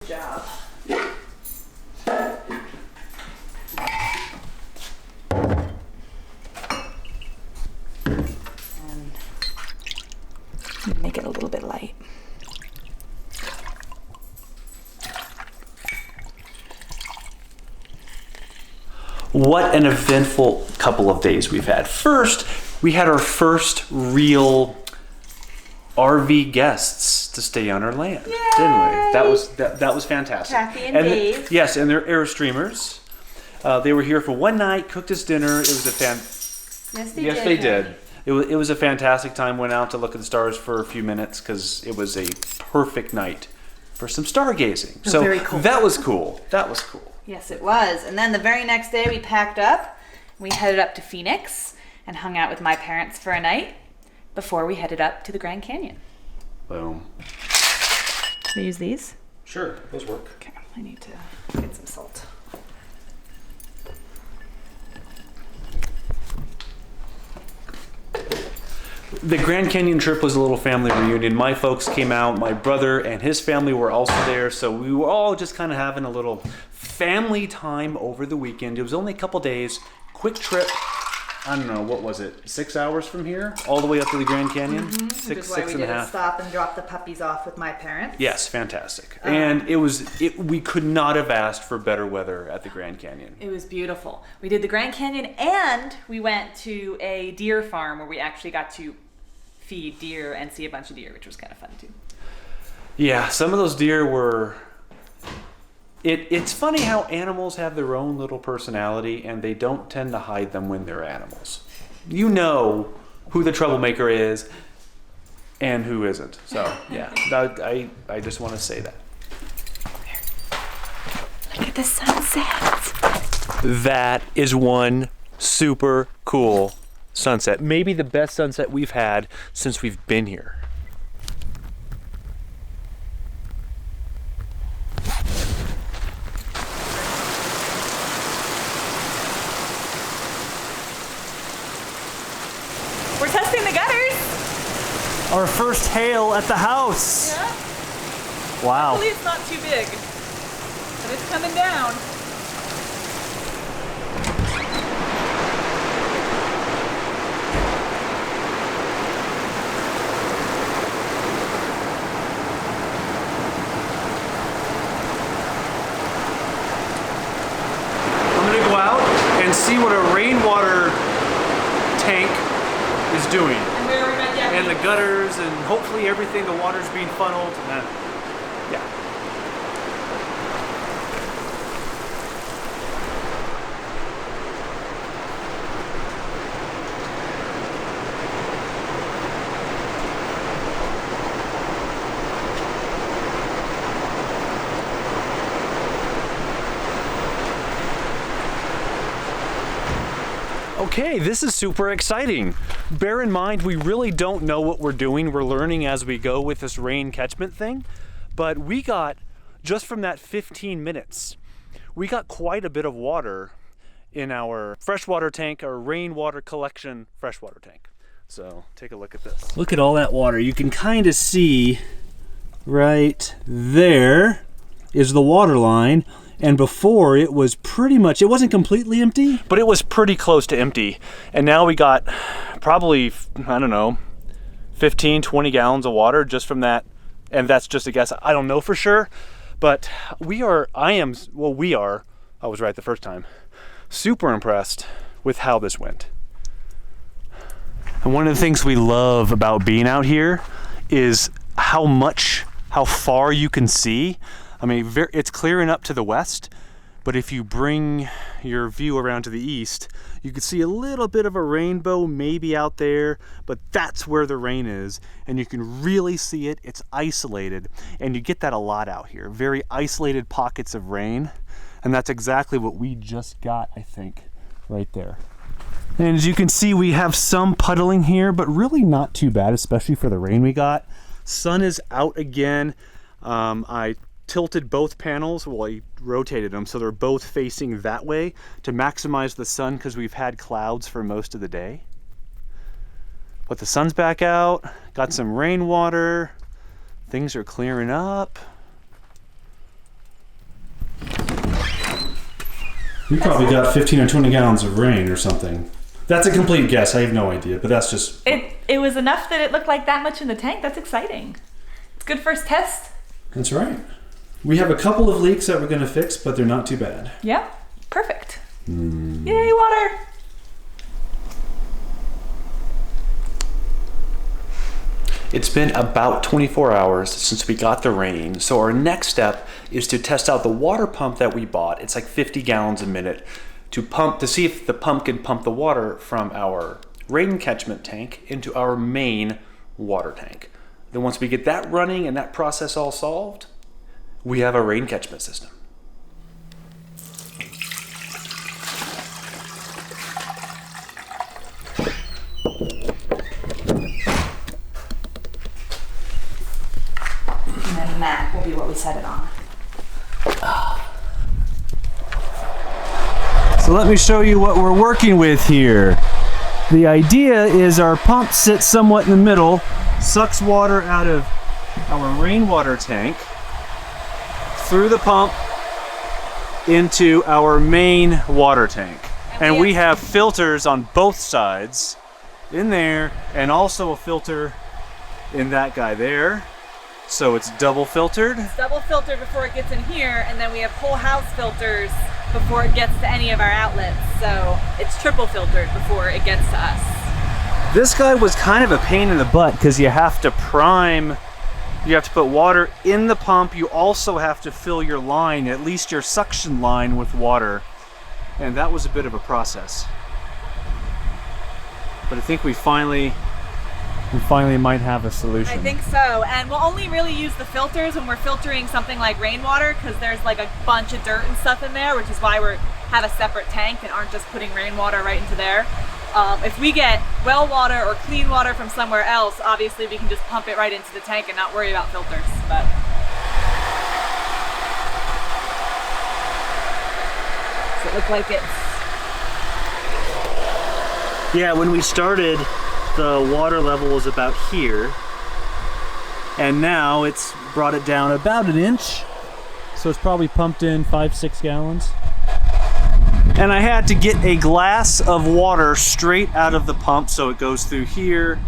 job. And make it a little bit light. What an eventful couple of days we've had. First, we had our first real RV guests to stay on our land, Yay! didn't we? That was fantastic. Kathy and Dave. Yes, and they're Airstreamers. They were here for one night, cooked us dinner. It was a Yes, they did. It was a fantastic time. Went out to look at the stars for a few minutes because it was a perfect night for some stargazing. So very cool. That was cool. That was cool. Yes, it was. And then the very next day we packed up. We headed up to Phoenix and hung out with my parents for a night before we headed up to the Grand Canyon. Boom. Should I use these? Sure, those work. Okay, I need to get some salt. The Grand Canyon trip was a little family reunion. My folks came out. My brother and his family were also there. So we were all just kind of having a little family time over the weekend. It was only a couple days. Quick trip. I don't know, what was it? 6 hours from here? All the way up to the Grand Canyon? Which is why Six we and a didn't half. stop and drop the puppies off with my parents. Yes, fantastic. And we could not have asked for better weather at the Grand Canyon. It was beautiful. We did the Grand Canyon and we went to a deer farm where we actually got to feed deer and see a bunch of deer, which was kind of fun too. Yeah, some of those deer were... It's funny how animals have their own little personality and they don't tend to hide them when they're animals. You know who the troublemaker is and who isn't. So, yeah, I just want to say that. Look at the sunset. That is one super cool sunset. Maybe the best sunset we've had since we've been here. We're testing the gutters. Our first hail at the house. Yeah. Wow. Hopefully it's not too big, but it's coming down. I'm gonna go out and see what a rainwater tank is doing. And where we met Jackie. And the gutters and hopefully everything, the water's being funneled. Yeah. Okay, this is super exciting. Bear in mind, we really don't know what we're doing. We're learning as we go with this rain catchment thing. But we got, just from that 15 minutes, we got quite a bit of water in our freshwater tank, our rainwater collection freshwater tank. So take a look at this. Look at all that water. You can kind of see right there is the water line. And before it was pretty much, it wasn't completely empty, but it was pretty close to empty. And now we got probably, I don't know, 15, 20 gallons of water just from that. And that's just a guess. I don't know for sure, but we are, I was right the first time, super impressed with how this went. And one of the things we love about being out here is how far you can see. I mean, it's clearing up to the west, but if you bring your view around to the east, you can see a little bit of a rainbow maybe out there, but that's where the rain is, and you can really see it. It's isolated, and you get that a lot out here. Very isolated pockets of rain, and that's exactly what we just got, I think, right there. And as you can see, we have some puddling here, but really not too bad, especially for the rain we got. Sun is out again. I tilted both panels, well, I rotated them so they're both facing that way to maximize the sun because we've had clouds for most of the day. But the sun's back out, got some rainwater, things are clearing up. We probably got 15 or 20 gallons of rain or something. That's a complete guess. I have no idea, but that's just... It was enough that it looked like that much in the tank. That's exciting. It's good first test. That's right. We have a couple of leaks that we're going to fix, but they're not too bad. Yeah, perfect. Yay, water. It's been about 24 hours since we got the rain, so our next step is to test out the water pump that we bought. It's like 50 gallons a minute to see if the pump can pump the water from our rain catchment tank into our main water tank. Then once we get that running and that process all solved, we have a rain catchment system. And then that will be what we set it on. So let me show you what we're working with here. The idea is our pump sits somewhat in the middle, sucks water out of our rainwater tank through the pump into our main water tank. And we have filters on both sides in there, and also a filter in that guy there. So it's double filtered. It's double filtered before it gets in here, and then we have whole house filters before it gets to any of our outlets. So it's triple filtered before it gets to us. This guy was kind of a pain in the butt because you have to prime, you have to put water in the pump. You also have to fill your line, at least your suction line, with water. And that was a bit of a process. But I think we finally might have a solution. I think so, and we'll only really use the filters when we're filtering something like rainwater, because there's like a bunch of dirt and stuff in there, which is why we have a separate tank and aren't just putting rainwater right into there. If we get well water or clean water from somewhere else, obviously we can just pump it right into the tank and not worry about filters. But does it look like it's... Yeah, when we started, the water level was about here, and now it's brought it down about an inch, so it's probably pumped in 5-6 gallons. And I had to get a glass of water straight out of the pump, so it goes through here,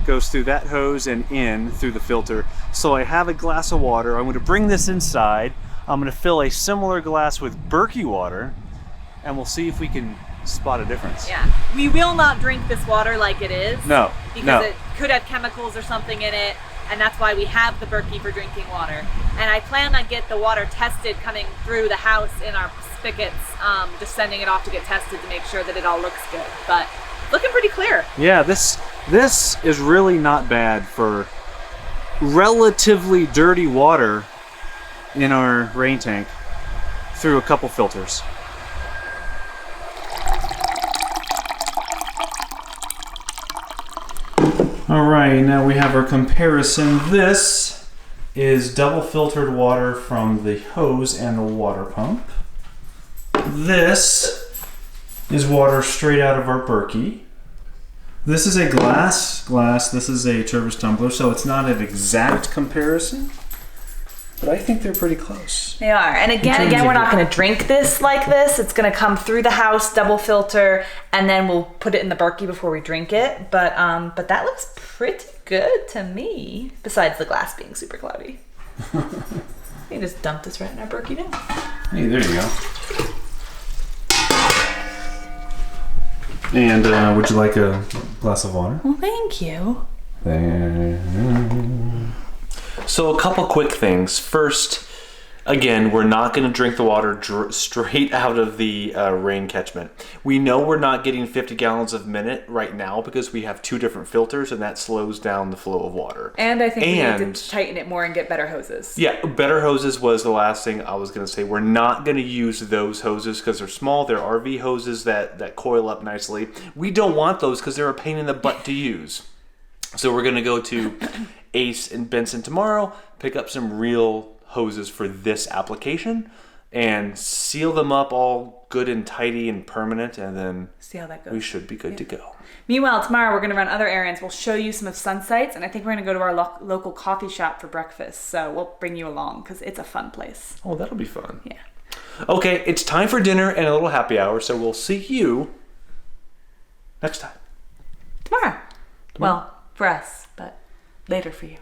goes through that hose and in through the filter. So I have a glass of water. I'm going to bring this inside. I'm going to fill a similar glass with Berkey water, and we'll see if we can spot a difference. Yeah, we will not drink this water like it is. No, because it could have chemicals or something in it, and that's why we have the Berkey for drinking water. And I plan on get the water tested coming through the house in our spigots, just sending it off to get tested to make sure that it all looks good. But looking pretty clear. Yeah, this is really not bad for relatively dirty water in our rain tank through a couple filters. All right, now we have our comparison. This is double filtered water from the hose and the water pump. This is water straight out of our Berkey. This is a glass. This is a Turvis tumbler, so it's not an exact comparison, but I think they're pretty close. They are. And again, we're not going to drink this like this. It's going to come through the house, double filter, and then we'll put it in the Berkey before we drink it. But that looks pretty good to me, besides the glass being super cloudy. You can just dump this right in our Berkey now. Hey, there you go. And would you like a glass of water? Well, thank you. So a couple quick things. First, again, we're not going to drink the water straight out of the rain catchment. We know we're not getting 50 gallons a minute right now because we have two different filters, and that slows down the flow of water. And I think we need to tighten it more and get better hoses. Yeah, better hoses was the last thing I was going to say. We're not going to use those hoses because they're small. They're RV hoses that coil up nicely. We don't want those because they're a pain in the butt to use. So we're going to go to Ace and Benson tomorrow, pick up some real hoses for this application, and seal them up all good and tidy and permanent, and then see how that goes. We should be good to go. Meanwhile, tomorrow we're going to run other errands. We'll show you some of Sunsight's, and I think we're going to go to our local coffee shop for breakfast. So we'll bring you along because it's a fun place. Oh, that'll be fun. Yeah. Okay, it's time for dinner and a little happy hour, so we'll see you next time. Tomorrow. Well, for us, but later for you.